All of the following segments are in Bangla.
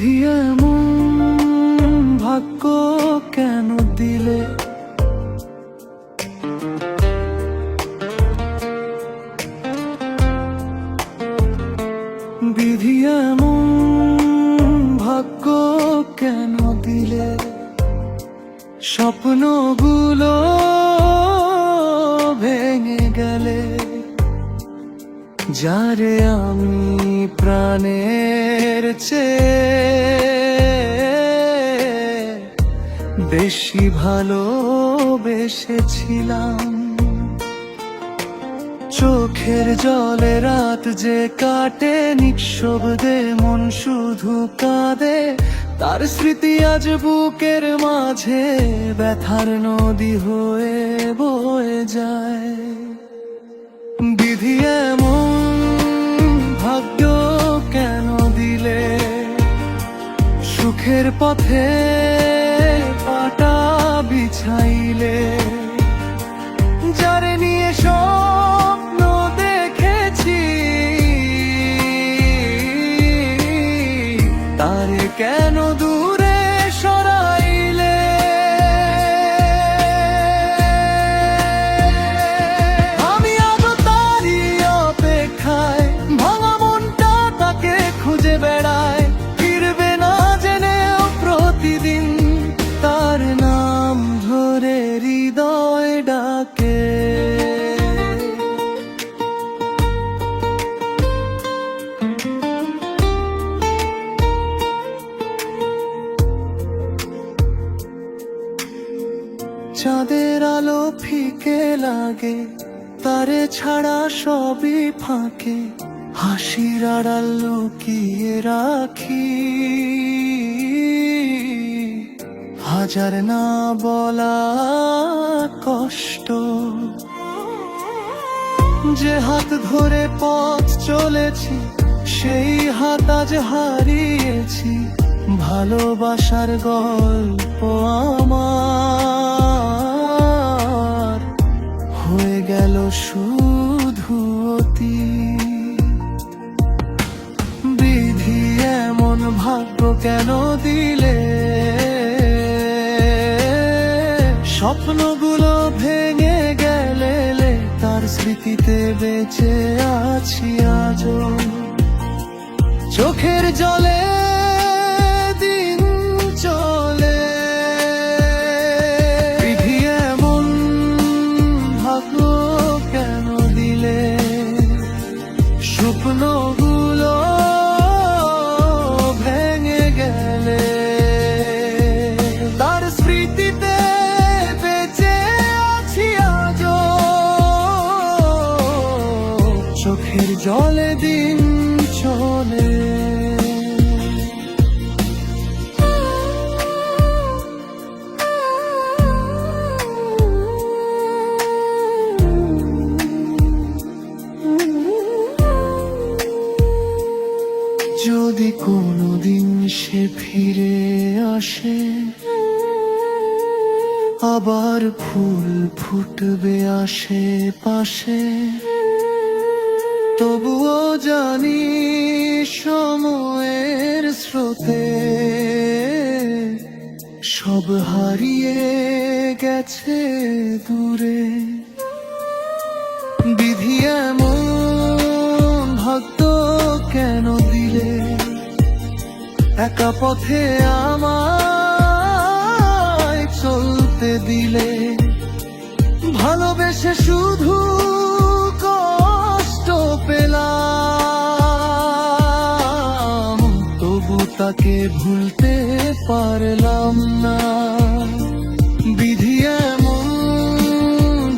বিধি এমন ভাগ্য কেন দিলে, বিধি এমন ভাগ্য কেন দিলে, স্বপ্নগুলো ভেঙে গেলে, যারে আমি প্রাণের চেয়ে বেশি ভালোবেসেছিলাম। চোখের জলে রাত যে কাটে, নিঃশব্দে মন শুধু কাঁদে, তার স্মৃতি আজ বুকের মাঝে ব্যথার নদী হয়ে বয়ে যায়। বিধি এমন ভাগ্য কেন দিলে, সুখের পথে পাটা বিছাইলে, যারে নিয়ে স্বপ্ন দেখেছি তারে কেন দূরে সরাইলে। আমি আজও তারই অপেক্ষায়, ভাঙা মনটা তাকে খুঁজে বেড়ায়, ফিরবে না জেনেও প্রতিদিন তার নাম ধরে হৃদয় ডাকে। চাঁদের আলো ফিকে লাগে, তারে ছাড়া সবই ফাঁকে, হাসির আড়াল লুকিয়ে রাখি হাজার না বলা কষ্ট। যে হাত ধরে পথ চলেছি, সেই হাত আজ হারিয়েছি, ভালোবাসার গল্প আমার হয়ে গেল শুধু অতীত। বিধি এমন ভাগ্য কেন দিলে, স্বপ্নগুলো ভেঙে গেলে, তার স্মৃতিতে বেঁচে আছি আজও। চোখের জলে দিন চলে, বিধি এমন ভাগ্য কেন দিলে, স্বপ্নগুলো ভেঙে গেলে, তার স্মৃতিতে বেঁচে আছি আজও। চোখের জলে দিন চলে। যদি কোনোদিন সে ফিরে আসে, আবার ফুল ফুটবে আশেপাশে, তবুও জানি সময়ের স্রোতে সব হারিয়ে গেছে দূরে। বিধি এমন ভাগ্য কেন দিলে, একা পথে আমায় চলতে দিলে, ভালোবেসে শুধু কষ্ট পেলাম, তবু তাকে ভুলতে পারলাম না। বিধি এমন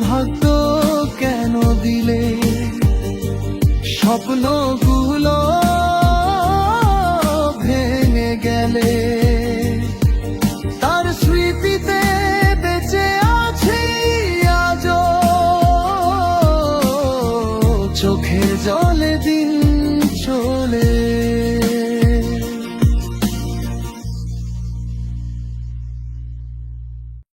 ভাগ্য কেন দিলে, স্বপ্ন